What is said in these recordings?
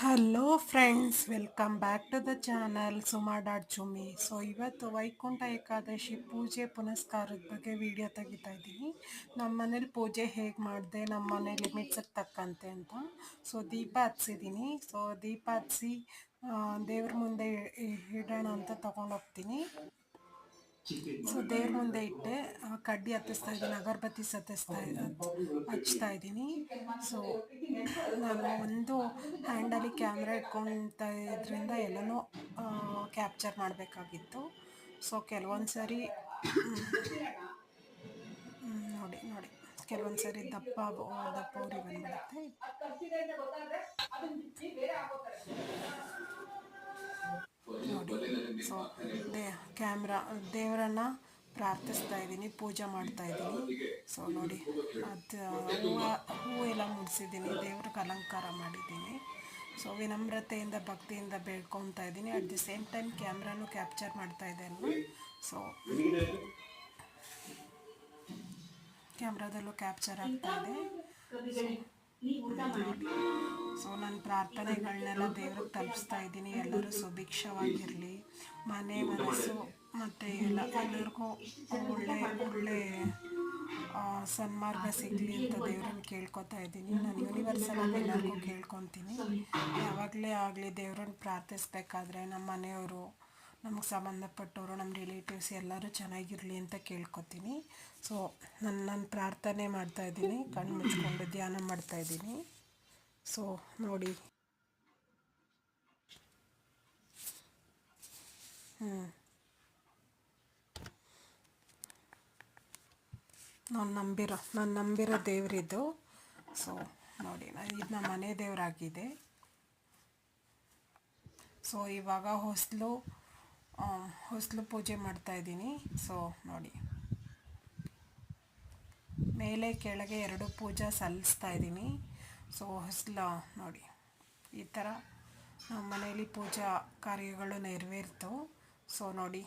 Hello friends, welcome back to the channel Suma dot Chummi. So ಇವತ್ತು ವೈಕುಂಠ ಏಕಾದಶಿ ಪೂಜೆ ಪುನಸ್ಕಾರದ ಬಗ್ಗೆ ವಿಡಿಯೋ ತೆಗಿತಾ ಇದ್ದೀನಿ. ನಮ್ಮ ಮನೇಲಿ ಪೂಜೆ ಹೇಗೆ ಮಾಡಿದೆ, ನಮ್ಮ ಮನೆ ಲಿಮಿಟ್ಸಿಗೆ ತಕ್ಕಂತೆ ಅಂತ. ಸೊ ದೀಪ ಹಚ್ಸಿದ್ದೀನಿ. ಸೊ ದೀಪ ಹಚ್ಸಿ ದೇವ್ರ ಮುಂದೆ ಇಡೋಣ ಅಂತ ತೊಗೊಂಡೋಗ್ತೀನಿ. ಸೊ ದೇವ್ರ ಮುಂದೆ ಇಟ್ಟೆ, ಕಡ್ಡಿ ಹತ್ತಿಸ್ತಾ ಇದ್ದೀನಿ, ಅಗರಬತ್ತಿ ಹಚ್ತಾ ಇದ್ದೀನಿ. ಸೊ ನಾನು ಒಂದು ಹ್ಯಾಂಡಲ್ಲಿ ಕ್ಯಾಮ್ರಾ ಇಟ್ಕೊಳ್ತಾ ಇದ್ರಿಂದ ಎಲ್ಲನೂ ಕ್ಯಾಪ್ಚರ್ ಮಾಡಬೇಕಾಗಿತ್ತು. ಸೊ ಕೆಲವೊಂದು ಸರಿ ನೋಡಿ ನೋಡಿ ಕೆಲವೊಂದು ಸರಿ ದಪ್ಪ ಉರಿ ಬಂದ್ಬಿಡುತ್ತೆ. ನೋಡಿ, ಸೊ ಕ್ಯಾಮ್ರಾ ದೇವರನ್ನ ಪ್ರಾರ್ಥಿಸ್ತಾ ಇದ್ದೀನಿ, ಪೂಜೆ ಮಾಡ್ತಾ ಇದ್ದೀನಿ. ಸೊ ನೋಡಿ, ಅದು ಹೂವು ಎಲ್ಲ ಮುಡಿಸಿದ್ದೀನಿ, ದೇವ್ರಿಗೆ ಅಲಂಕಾರ ಮಾಡಿದ್ದೀನಿ. ಸೊ ವಿನಮ್ರತೆಯಿಂದ ಭಕ್ತಿಯಿಂದ ಬೇಡ್ಕೊತಾ ಇದ್ದೀನಿ. ಅಟ್ ದಿ ಸೇಮ್ ಟೈಮ್ ಕ್ಯಾಮ್ರಾನು ಕ್ಯಾಪ್ಚರ್ ಮಾಡ್ತಾ ಇದೆ ಅಲ್ವಾ. ಸೊ ಕ್ಯಾಮ್ರಾದಲ್ಲೂ ಕ್ಯಾಪ್ಚರ್ ಆಗ್ತಾ ಇದೆ. ನೋಡಿ, ಸೊ ನನ್ನ ಪ್ರಾರ್ಥನೆಗಳನ್ನೆಲ್ಲ ದೇವ್ರಿಗೆ ತಲುಪಿಸ್ತಾ ಇದ್ದೀನಿ. ಎಲ್ಲರೂ ಸುಭಿಕ್ಷವಾಗಿರಲಿ, ಮನೆ ಮನಸ್ಸು ಮತ್ತು ಎಲ್ಲರಿಗೂ ಒಳ್ಳೆ ಸನ್ಮಾರ್ಗ ಸಿಗಲಿ ಅಂತ ದೇವ್ರನ್ನ ಕೇಳ್ಕೊತಾ ಇದ್ದೀನಿ. ನಾನು ಯೂನಿವರ್ಸಲ್ ಆಗಿ ಎಲ್ಲರಿಗೂ ಕೇಳ್ಕೊತೀನಿ. ಯಾವಾಗಲೇ ಆಗಲಿ ದೇವ್ರನ್ನ ಪ್ರಾರ್ಥಿಸ್ಬೇಕಾದ್ರೆ ನಮ್ಮ ಮನೆಯವರು, ನಮಗೆ ಸಂಬಂಧಪಟ್ಟವರು, ನಮ್ಮ ರಿಲೇಟಿವ್ಸ್ ಎಲ್ಲರೂ ಚೆನ್ನಾಗಿರಲಿ ಅಂತ ಕೇಳ್ಕೊತೀನಿ. ಸೊ ನಾನು ಪ್ರಾರ್ಥನೆ ಮಾಡ್ತಾಯಿದ್ದೀನಿ, ಕಣ್ಣು ಮುಚ್ಕೊಂಡು ಧ್ಯಾನ ಮಾಡ್ತಾಯಿದ್ದೀನಿ. ಸೊ ನೋಡಿ, ನಾನು ನಂಬಿರೋ ದೇವರಿದ್ದು. ಸೊ ನೋಡಿ, ಇದು ನಮ್ಮ ಮನೆ ದೇವರಾಗಿದೆ. ಸೊ ಇವಾಗ ಹೊಸಲು ಪೂಜೆ ಮಾಡ್ತಾಯಿದ್ದೀನಿ. ಸೊ ನೋಡಿ, ಮೇಲೆ ಕೆಳಗೆ ಎರಡು ಪೂಜೆ ಸಲ್ಲಿಸ್ತಾ ಇದ್ದೀನಿ. ಸೊ ನೋಡಿ, ಈ ಥರ ನಮ್ಮ ಮನೆಯಲ್ಲಿ ಪೂಜಾ ಕಾರ್ಯಗಳು ನೆರವೇರ್ತು. ಸೊ ನೋಡಿ,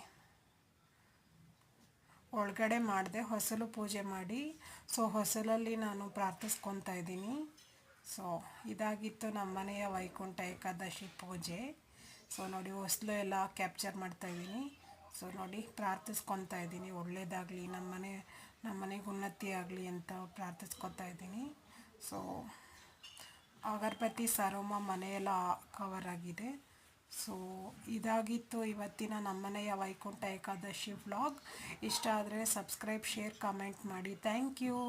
ಒಳಗಡೆ ಮಾಡಿದೆ, ಹೊಸಲು ಪೂಜೆ ಮಾಡಿ. ಸೊ ಹೊಸಲಲ್ಲಿ ನಾನು ಪ್ರಾರ್ಥಿಸ್ಕೊತಾ ಇದ್ದೀನಿ. ಸೊ ಇದಾಗಿತ್ತು ನಮ್ಮ ಮನೆಯ ವೈಕುಂಠ ಏಕಾದಶಿ ಪೂಜೆ. ಸೊ ನೋಡಿ, ಹೊಸಲು ಎಲ್ಲ ಕ್ಯಾಪ್ಚರ್ ಮಾಡ್ತಾಯಿದ್ದೀನಿ. ಸೊ ನೋಡಿ, ಪ್ರಾರ್ಥಿಸ್ಕೊತಾ ಇದ್ದೀನಿ, ಒಳ್ಳೆಯದಾಗಲಿ, ನಮ್ಮ ಮನೆಗೆ ಉನ್ನತಿ ಆಗಲಿ ಅಂತ ಪ್ರಾರ್ಥಿಸ್ಕೊತಾ ಇದ್ದೀನಿ. ಸೊ ಅಗರಬತ್ತಿ ಸರೋಮ ಮನೆಯೆಲ್ಲ ಕವರ್ ಆಗಿದೆ. ಸೊ ಇದಾಗಿತ್ತು ಇವತ್ತಿನ ನಮ್ಮನೆಯ ವೈಕುಂಠ ಏಕಾದಶಿ ವ್ಲಾಗ್. ಇಷ್ಟ ಆದರೆ ಸಬ್ಸ್ಕ್ರೈಬ್, ಶೇರ್, ಕಮೆಂಟ್ ಮಾಡಿ. Thank you.